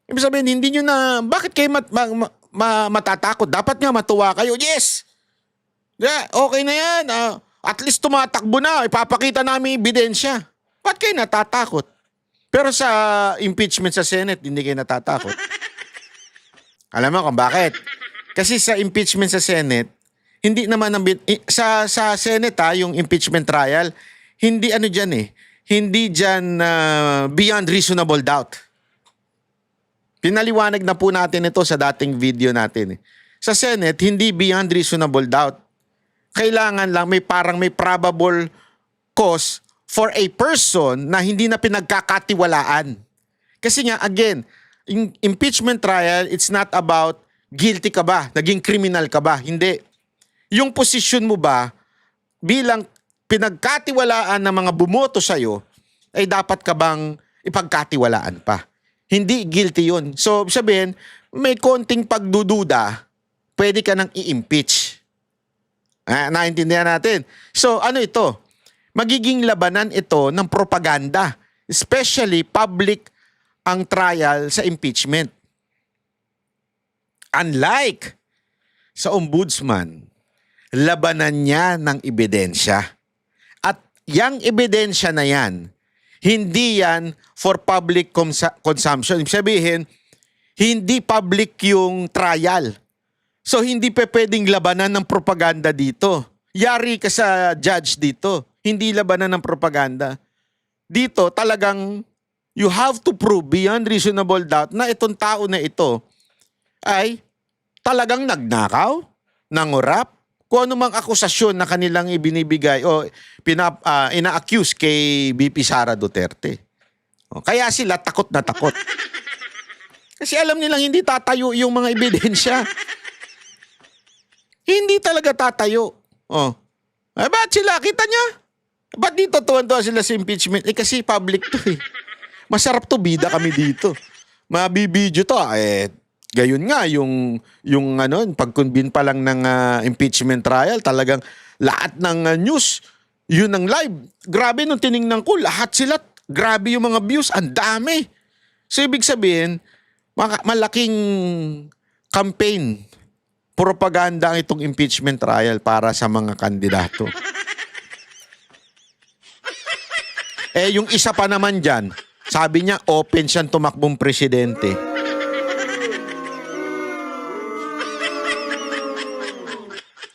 Ibig sabihin, hindi nyo na, bakit kayo matatakot? Dapat nga matuwa kayo. Yes! Yeah, okay na yan. At least tumatakbo na. Ipapakita namin ebidensya. Ba't kayo natatakot? Pero sa impeachment sa Senate, hindi kayo natatakot. Alam mo kung bakit? Kasi sa impeachment sa Senate, hindi naman sa Senate yung impeachment trial, hindi dyan eh. Hindi dyan beyond reasonable doubt. Pinaliwanag na po natin ito sa dating video natin eh. Sa Senate, hindi beyond reasonable doubt. Kailangan lang may probable cause for a person na hindi na pinagkakatiwalaan. Kasi nga, again, impeachment trial, it's not about guilty ka ba, naging criminal ka ba. Hindi. Yung posisyon mo ba, bilang pinagkatiwalaan ng mga bumoto sa'yo, ay dapat ka bang ipagkatiwalaan pa. Hindi guilty yun. So, sabihin, may konting pagdududa, pwede ka nang i-impeach. Naintindihan natin. So, ano ito? Magiging labanan ito ng propaganda, especially public ang trial sa impeachment. Unlike sa ombudsman, labanan niya ng ebidensya. At yang ebidensya na yan, hindi yan for public consumption. Ibig sabihin, hindi public yung trial. So hindi pa pwedeng labanan ng propaganda dito. Yari ka sa judge dito. Hindi labanan ng propaganda. Dito talagang you have to prove beyond reasonable doubt na itong tao na ito ay talagang nagnakaw, nangurap, kung ano mang akusasyon na kanilang ibinibigay o ina-accuse kay BP Sara Duterte. O, kaya sila takot na takot. Kasi alam nilang hindi tatayo yung mga ebidensya. Hindi talaga tatayo. Oh. Eh, ba't sila? Kita niya? Ba't dito tuwan-tuwa sila sa impeachment? Eh kasi public to eh. Masarap to, bida kami dito. Mabibidyo to. Eh, gayon nga, yung pag-convene pa lang ng impeachment trial, talagang lahat ng news, yun ang live. Grabe nung tiningnan ko, lahat sila, grabe yung mga views, ang dami. So ibig sabihin, malaking campaign, propaganda ang itong impeachment trial para sa mga kandidato. Eh, yung isa pa naman dyan, sabi niya, open siyang tumakbong presidente.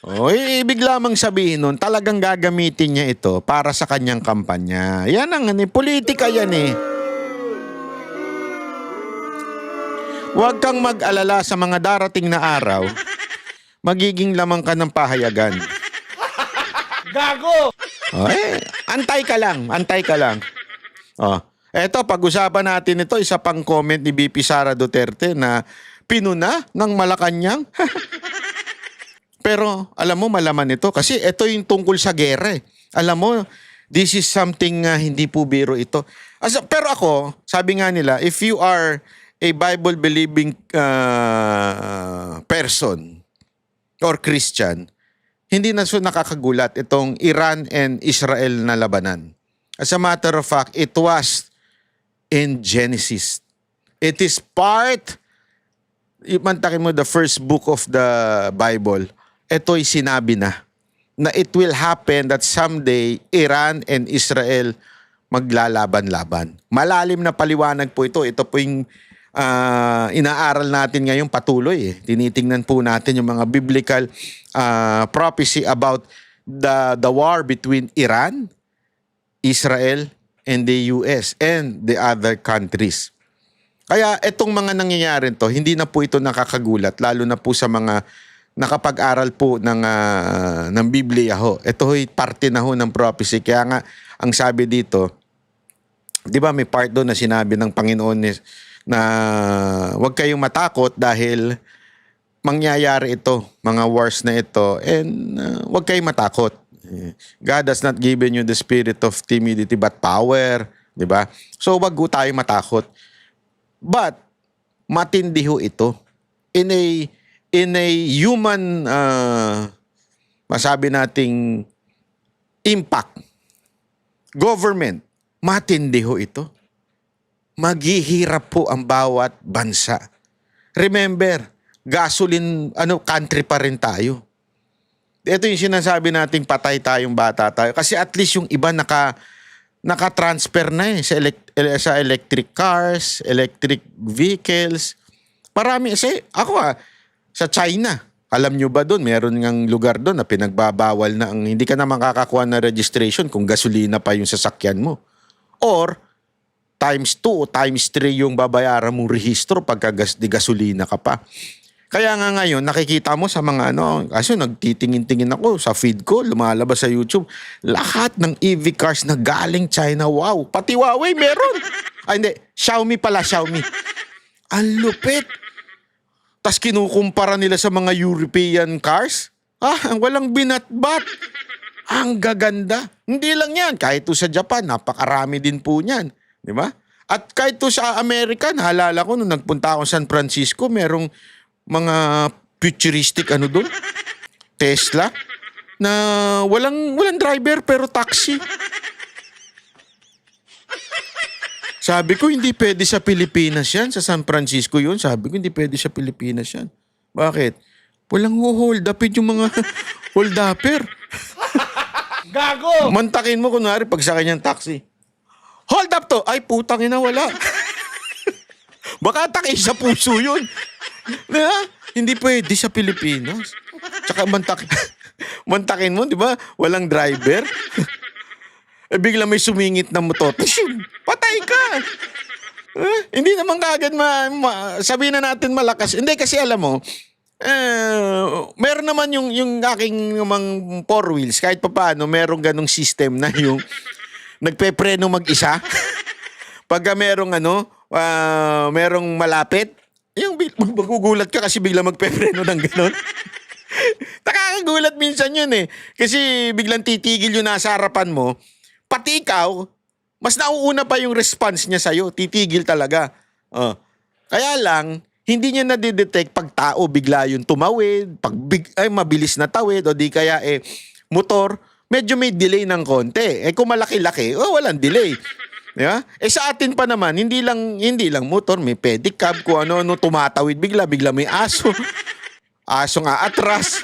O, ibig lamang sabihin nun, talagang gagamitin niya ito para sa kanyang kampanya. Yan ang politika yan eh. Huwag kang mag-alala sa mga darating na araw, magiging lamang ka ng pahayagan. Gago! O, antay ka lang, antay ka lang. O, eto, pag-usapan natin ito, isa pang comment ni BP Sara Duterte na pinuna ng Malacanang. Pero alam mo, malaman ito kasi ito yung tungkol sa gera. Alam mo, this is something hindi po biro ito. Pero ako, sabi nga nila, if you are a Bible-believing person or Christian, hindi na so nakakagulat itong Iran and Israel na labanan. As a matter of fact, it was in Genesis. It is part, imantakin mo the first book of the Bible, ito'y sinabi na it will happen that someday Iran and Israel maglalaban-laban. Malalim na paliwanag po ito. Ito po yung inaaral natin ngayon patuloy. Tinitingnan po natin yung mga biblical prophecy about the war between Iran, Israel, and the US and the other countries. Kaya itong mga nangyayari to, hindi na po ito nakakagulat, lalo na po sa mga nakapag-aral po ng Biblia ho. Ito ho'y parte na ho ng prophecy. Kaya nga, ang sabi dito, di ba may part doon na sinabi ng Panginoon na huwag kayong matakot dahil mangyayari ito, mga wars na ito, and huwag kayong matakot. God has not given you the spirit of timidity but power, di ba? So wag ho tayo matakot. But matindi ho ito in a human masabi nating impact. Government, matindi ho ito. Maghihirap po ang bawat bansa. Remember, gasoline country pa rin tayo. Ito yung sinasabi nating patay tayong bata tayo. Kasi at least yung iba naka-transfer na sa electric cars, electric vehicles. Marami. Ako sa China, alam nyo ba doon, meron ngang lugar doon na pinagbabawal na hindi ka na makakakuha na registration kung gasolina pa yung sasakyan mo. Or, times 2 o times 3 yung babayaran mong rehistro pagka gasolina ka pa. Kaya nga ngayon, nakikita mo sa mga kasi nagtitingin-tingin ako sa feed ko, lumalabas sa YouTube, lahat ng EV cars na galing China, wow, pati Huawei meron. Ay hindi, Xiaomi pala, Xiaomi. Ang lupit. Tas kinukumpara nila sa mga European cars. Ang walang binatbat. Ang gaganda. Hindi lang yan, kahit to sa Japan, napakarami din po niyan. Di ba? At kahit to sa Amerika, naalala ko nung nagpunta ako San Francisco, merong mga futuristic doon, Tesla, na walang driver pero taxi. Sabi ko, hindi pwede sa Pilipinas yan. Sa San Francisco yun. Sabi ko, hindi pwede sa Pilipinas yan. Bakit? Walang hold upin yung mga hold upper. Gago! Mantakin mo kunwari pag sa kanyang taxi. Hold up to! Ay, putang ina, wala. Baka atake sa puso yun. Diba? Hindi pwede sa Pilipinas. Tsaka mantakin mo, di ba? Walang driver. Eh, bigla may sumingit na motor. Patay ka! Hindi naman kagad sabihin na natin malakas. Hindi kasi alam mo, meron naman yung aking mga four wheels, kahit pa paano, merong ganong system na yung nagpepreno mag-isa. Pagka merong merong malapit, yung magugulat ka kasi bigla magpepreno ng ganon. Nakakagulat minsan yun eh. Kasi biglang titigil yung nasa harapan mo, pati ikaw, mas nauuna pa yung response niya sa'yo. Titigil talaga. Kaya lang, hindi niya nadidetect pag tao bigla yung tumawid, mabilis na tawid, o di kaya motor, medyo may delay ng konti. Kung malaki-laki, walang delay. Diba? Sa atin pa naman, hindi lang motor, may pedicab, kung ano tumatawid bigla may aso. Aso nga atras.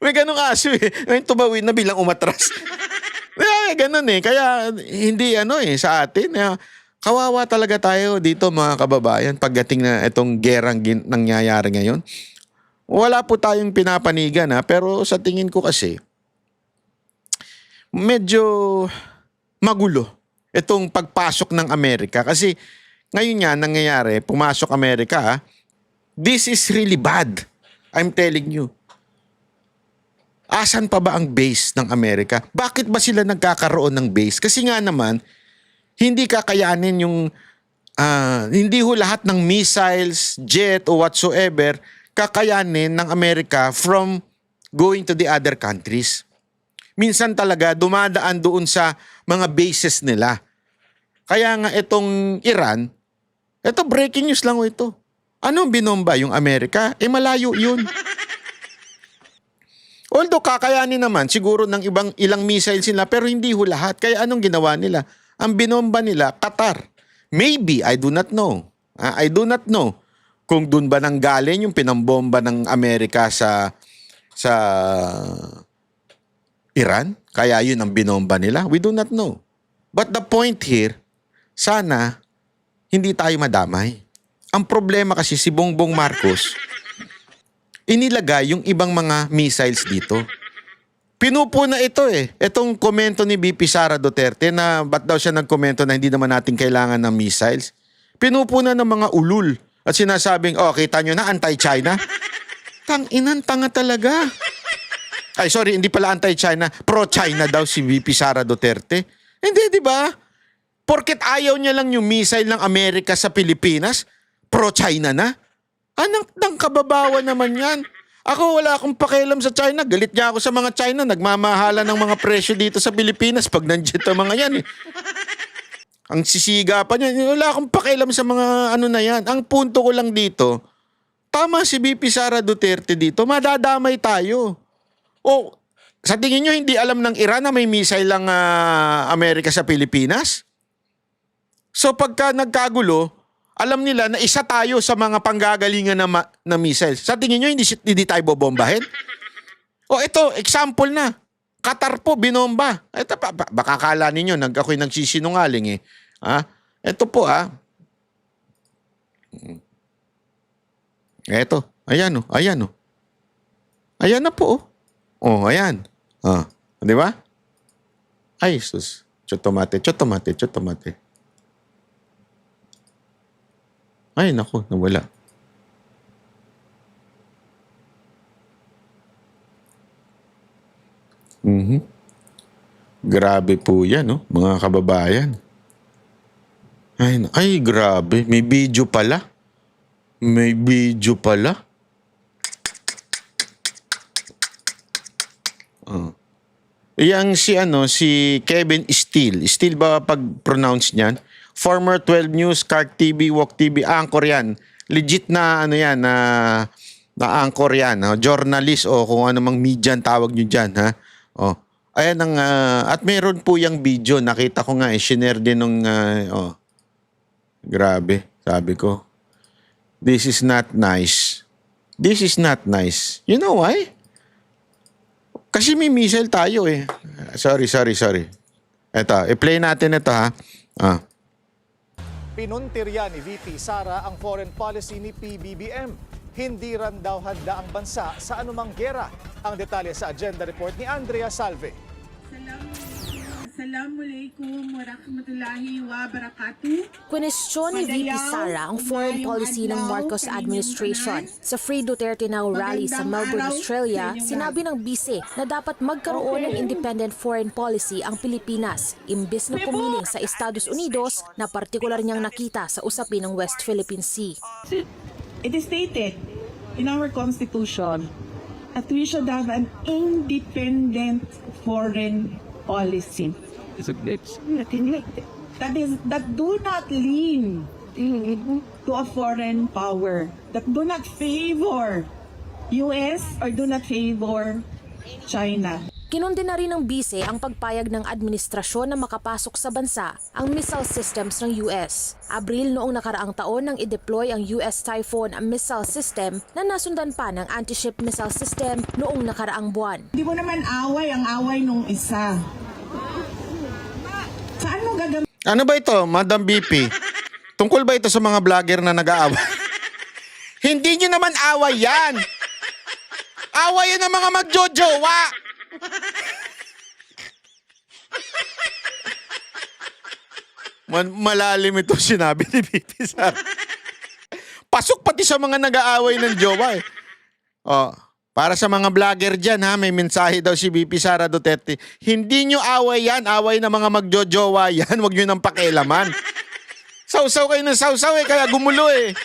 May ganong aso eh. Ngayon tumawid na bilang umatras. Ganun eh. Kaya hindi sa atin. Kawawa talaga tayo dito mga kababayan pagdating na itong gerang nangyayari ngayon. Wala po tayong pinapanigan pero sa tingin ko kasi medyo magulo itong pagpasok ng Amerika. Kasi ngayon nga nangyayari, pumasok Amerika, this is really bad. I'm telling you. Asan pa ba ang base ng Amerika? Bakit ba sila nagkakaroon ng base? Kasi nga naman, hindi kakayanin yung, hindi ho lahat ng missiles, jet o whatsoever, kakayanin ng Amerika from going to the other countries. Minsan talaga dumadaan doon sa mga bases nila. Kaya nga itong Iran, ito breaking news lang ho ito. Anong binomba yung Amerika? Malayo yun. Although kakayanin naman siguro ng ilang missiles nila pero hindi ho lahat. Kaya anong ginawa nila? Ang binomba nila, Qatar. Maybe, I do not know. I do not know kung doon ba nanggaling yung pinambomba ng Amerika sa Iran. Kaya yun ang binomba nila. We do not know. But the point here, sana hindi tayo madamay. Ang problema kasi si Bongbong Marcos, inilagay yung ibang mga missiles dito. Pinupuna ito eh. Itong komento ni BP Sara Duterte na ba't daw siya nagkomento na hindi naman natin kailangan ng missiles. Pinupuna ng mga ulul at sinasabing, kita nyo na, anti-China. Tang-inan, tanga talaga. Ay, sorry, hindi pala anti-China. Pro-China daw si BP Sara Duterte. Hindi, di ba? Porket ayaw niya lang yung missile ng Amerika sa Pilipinas, pro-China na. Anong kababawan naman yan? Ako wala akong pakialam sa China. Galit niya ako sa mga China. Nagmamahala ng mga presyo dito sa Pilipinas pag nandiyan ang mga yan eh. Ang sisiga pa niya. Wala akong pakialam sa mga na yan. Ang punto ko lang dito, tama si BP Sara Duterte dito. Madadamay tayo. Sa tingin nyo hindi alam ng Iran na may missile lang Amerika sa Pilipinas? So pagka nagkagulo, alam nila na isa tayo sa mga panggagalingan na missiles. Sa tingin nyo, hindi tayo bobombahin? Ito, example na. Qatar po, binomba. Ito, baka kala ninyo, ako'y nagsisinungaling eh. Ito po Ito, ayan ayan Ayan na po ayan. Di ba? Ay, sus. Chotomate. Ay, naku, nawala. Grabe po yan, mga kababayan. Ay, grabe. May video pala. Yang si Kevin Steele. Steele ba pag-pronounce niyan? Former 12 News, Spark TV, Walk TV, anchor yan. Legit na na anchor yan. Journalist o kung ano mang media tawag nyo dyan. Ayan at meron po yung video. Nakita ko nga shinare din nung grabe, sabi ko. This is not nice. This is not nice. You know why? Kasi may missile tayo eh. Sorry. Eto, i-play natin ito ha. Pinuntirya ni VP Sara ang foreign policy ni PBBM. Hindi ran daw handa ang bansa sa anumang gera. Ang detalye sa agenda report ni Andrea Salve. Assalamualaikum warahmatullahi wabarakatuh. Kwenestyon ni VP Sara ang foreign policy ng Marcos administration. Sa Free Duterte Now rally sa Melbourne, Australia, sinabi ng bise na dapat magkaroon ng independent foreign policy ang Pilipinas, imbis na pumiling sa Estados Unidos na partikular niyang nakita sa usapin ng West Philippine Sea. It is stated in our constitution that we should have an independent foreign policy. That do not lean to a foreign power, that do not favor US or do not favor China. Kinundi na rin ng bise ang pagpayag ng administrasyon na makapasok sa bansa ang missile systems ng US. Abril noong nakaraang taon nang i-deploy ang US Typhoon missile system na nasundan pa ng anti-ship missile system noong nakaraang buwan. Hindi mo naman away ang away nung isa. Saan mo gagamitin? Ano ba ito, Madam BP? Tungkol ba ito sa mga vlogger na nag-aaway? Hindi nyo naman away yan! Away yan ng mga magjojowa! Malalim ito sinabi ni BP Sara. Pasok pati sa mga nag-aaway ng jowa eh. Oh, para sa mga vlogger dyan ha, may mensahe daw si BP Sara Duterte. Hindi nyo away yan, away na mga magjojowa yan. Huwag nyo nang pakialaman. Sausaw kayo ng sausaw eh, kaya gumulo eh.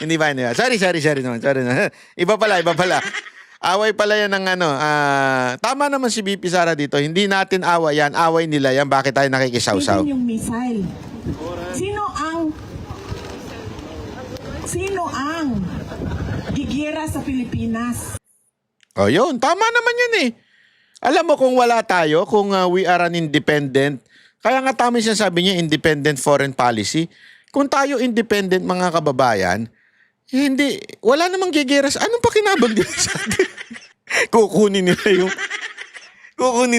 Hindi ba? Sorry naman. Iba pala. Away pala yan ng ano. Tama naman si BP Sara dito. Hindi natin away yan, away nila yan. Bakit tayo nakikisawsaw? Yung missile. Sino ang gigira sa Pilipinas? O yun, tama naman yun eh. Alam mo kung wala tayo, kung we are an independent, kaya nga tama siya sabi niya, independent foreign policy. Kung tayo independent mga kababayan, hindi, wala namang gigira sa, anong pakinabang nila sa atin? Kukunin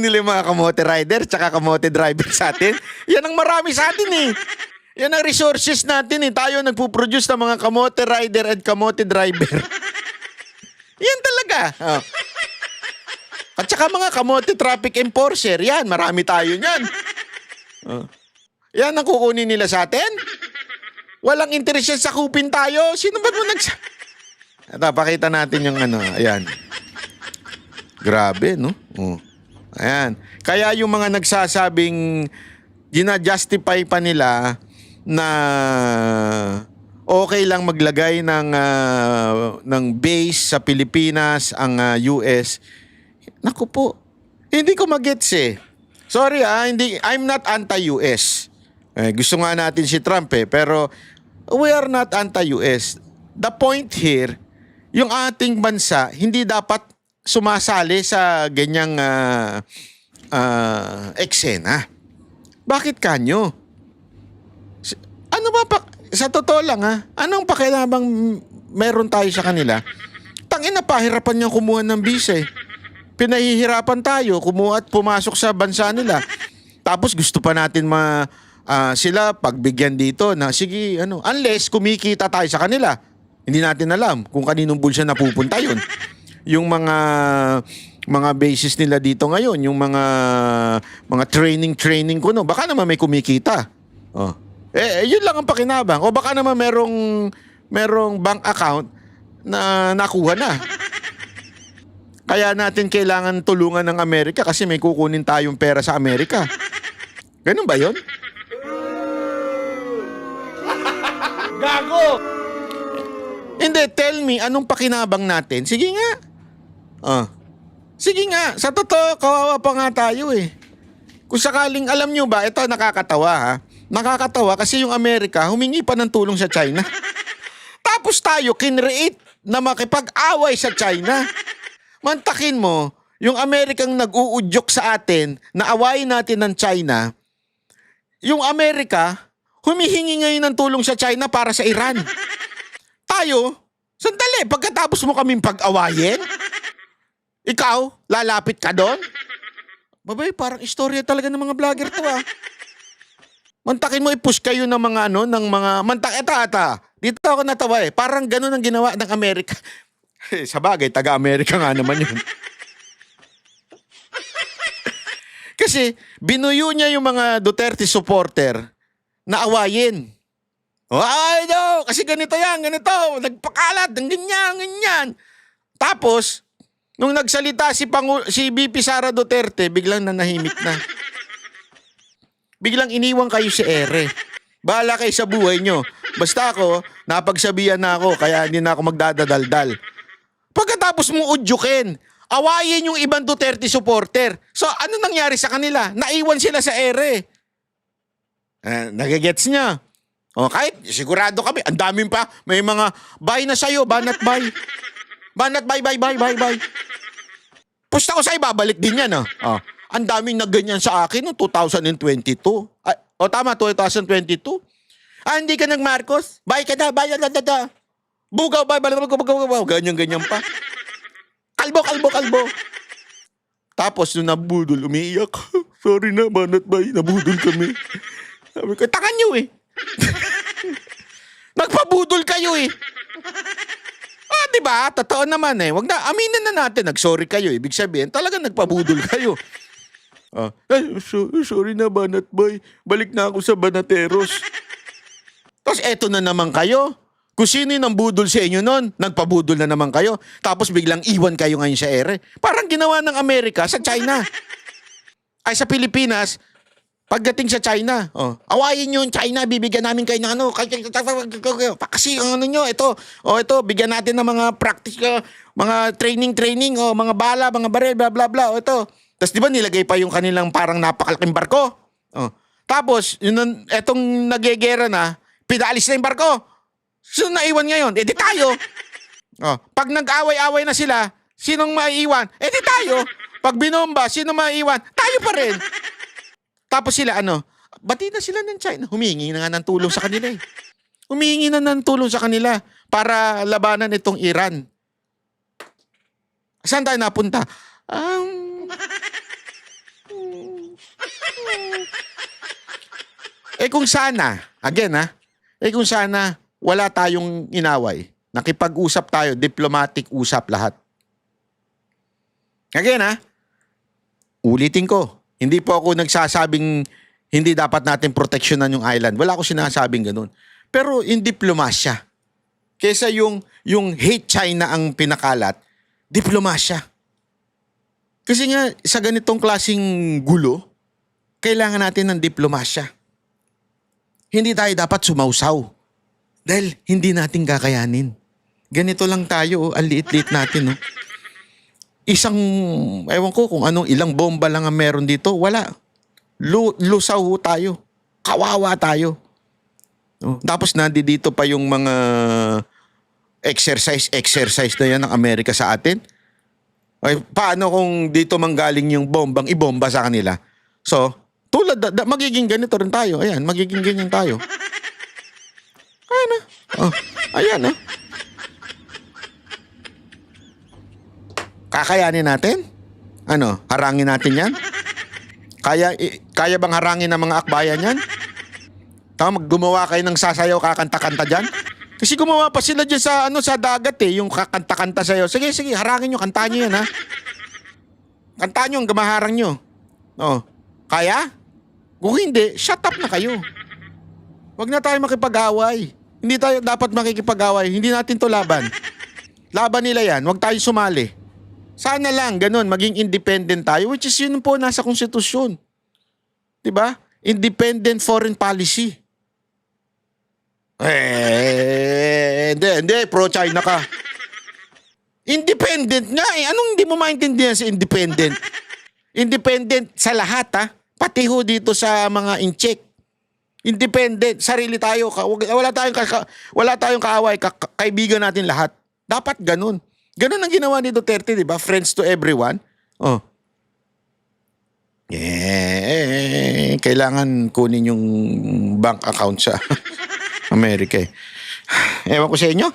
nila yung mga kamote rider tsaka kamote driver sa atin. Yan ang marami sa atin eh. Yan ang resources natin eh. Tayo nagpo-produce ng mga kamote rider at kamote driver. Yan talaga. Oh. At saka mga kamote traffic enforcer. Yan, marami tayo niyan. Oh. Yan ang kukunin nila sa atin. Walang interest yan, sakupin tayo. Sino ba mo Ito, pakita natin yung ano. Ayan. Grabe, no? Oh. Ayan. Kaya yung mga nagsasabing gina-justify pa nila na okay lang maglagay ng base sa Pilipinas ang US. Naku po. Hindi ko magets eh. Sorry I'm not anti-US. Gusto nga natin si Trump eh, pero we are not anti-US. The point here, yung ating bansa hindi dapat sumasali sa ganyang eksena. Bakit kanyo? Ano ba sa totoo lang anong pakialamang meron tayo sa kanila? Tangina, pahirapan niyang kumuha ng visa eh. Pinahihirapan tayo kumuha at pumasok sa bansa nila. Tapos gusto pa natin sila pagbigyan dito na sige unless kumikita tayo sa kanila. Hindi natin alam kung kaninong bulsa napupunta yun. Yung mga bases nila dito ngayon, yung mga training kuno, baka naman may kumikita. Oh. Yun lang ang pakinabang. O baka naman merong bank account na nakuha na. Kaya natin kailangan tulungan ng Amerika kasi may kukunin tayong pera sa Amerika. Ganun ba yun? Gago! Hindi, tell me, anong pakinabang natin? Sige nga. Sige nga, sa totoo, kawawa pa nga tayo eh. Kung sakaling, alam nyo ba, ito nakakatawa Nakakatawa kasi yung Amerika humingi pa ng tulong sa China. Tapos tayo kinreate na makipag-away sa China. Mantakin mo, yung Amerikang nag-uudyok sa atin na awayin natin ng China, yung Amerika humihingi ngayon ng tulong sa China para sa Iran. Tayo, Sandali, pagkatapos mo kaming pag-awayin, ikaw, lalapit ka doon? Babay, parang istorya talaga ng mga vlogger to ah. Mantakin mo i-push kayo ng mga ng mga ata. Dito ako natawa eh. Parang ganun ang ginawa ng Amerika. Sa bagay, taga-Amerika nga naman yun. Kasi binuyo niya yung mga Duterte supporter na awayin. Ay, no, kasi ganito yan, ganito. Nagpakalat, ganyan. Tapos, nung nagsalita si VP Sara Duterte, biglang nanahimik na. Biglang iniwan kayo si Ere. Bahala kayo sa buhay nyo. Basta ako, napagsabihan na ako, kaya hindi na ako magdadadaldal. Pagkatapos mo udyukin, awayin yung ibang Duterte supporter. So, ano nangyari sa kanila? Naiwan sila sa Ere. Nagigets niya. O, kahit sigurado kami, ang daming pa, may mga, bye na sa'yo, banat bye. Banat bye. Pusta ko sa'yo, babalik din yan. Oh. Ang daming nagganyan sa akin noong 2022. Tama, 2022. Hindi ka nag-Marcos? Bye ka na, bye. Bugaw, bye. Ganyan pa. Kalbo. Tapos nung nabudol, umiiyak. Sorry na, banat bye. Nabudol kami. Sabi ko, takan nyo eh. Nagpabudol kayo eh. Diba? Totoo naman eh. Wag na, aminin na natin, nag-sorry kayo. Ibig sabihin, talagang nagpabudol kayo. Sorry na, banat boy. Balik na ako sa Banateros. Tapos eto na naman kayo. Kung sino yung nambudol sa inyo nun, nagpabudol na naman kayo. Tapos biglang iwan kayo ngayon sa ere. Parang ginawa ng Amerika sa China. Ay sa Pilipinas, pagdating sa China, awayin nyo yung China, bibigyan namin kayo ng ano, kasi ang ano nyo, ito, bigyan natin ng mga practice, mga training, mga bala, mga baril, bla bla bla, ito. Tapos di ba nilagay pa yung kanilang parang napakalaking barko? Tapos, etong nagegera na, pinaalis na yung barko. So, naiwan ngayon, di tayo. Pag nag-away-away na sila, sinong maiiwan? Di tayo. Pag binomba, sino maiiwan? Tayo pa rin. Tapos sila, bati na sila ng China. Humingi na nga ng tulong sa kanila eh. Humingi na ng tulong sa kanila para labanan itong Iran. Saan tayo napunta? Kung sana, again kung sana wala tayong inaway, nakipag-usap tayo, diplomatic usap lahat. Again ulitin ko, hindi po ako nagsasabing hindi dapat natin proteksyonan yung island. Wala ako sinasabing ganun. Pero in diplomasya, kesa yung hate China ang pinakalat, diplomasya. Kasi nga, sa ganitong klaseng gulo, kailangan natin ng diplomasya. Hindi tayo dapat sumausaw. Dahil hindi natin kakayanin. Ganito lang tayo, ang liit-liit natin. Isang, ewan ko kung anong ilang bomba lang ang meron dito, wala. Lusaw tayo. Kawawa tayo. Tapos nandito pa yung mga exercise na yan ng Amerika sa atin. Ay, paano kung dito manggaling yung bombang ibomba sa kanila? So, tulad, magiging ganito rin tayo. Ayan, magiging ganyan tayo. Ayan. Kakayanin natin? Harangin natin yan? Kaya bang harangin ng mga akbayan yan? Gumawa kayo ng sasayaw, kakanta-kanta dyan? Kasi gumawa pa sila dyan sa dagat yung kakanta-kanta sayo. Sige, harangin nyo, kantahan nyo yan Kantahan nyo, hanggang maharang nyo. Kaya? Kung hindi, shut up na kayo. Huwag na tayo makipag-away. Hindi tayo dapat makikipag-away. Hindi natin to laban. Laban nila yan, huwag tayo sumali. Sana lang, ganun, maging independent tayo, which is yun po nasa konstitusyon. Diba? Independent foreign policy. Hindi, pro-China ka. Independent nga Anong hindi mo maintindihan sa independent? Independent sa lahat Pati ho dito sa mga in-check. Independent, sarili tayo. Wala tayong kaaway, kaibigan natin lahat. Dapat ganun. Ganun ang ginawa ni Duterte, di ba? Friends to everyone. Kailangan kunin yung bank account sa Amerika Ewan ko sa inyo.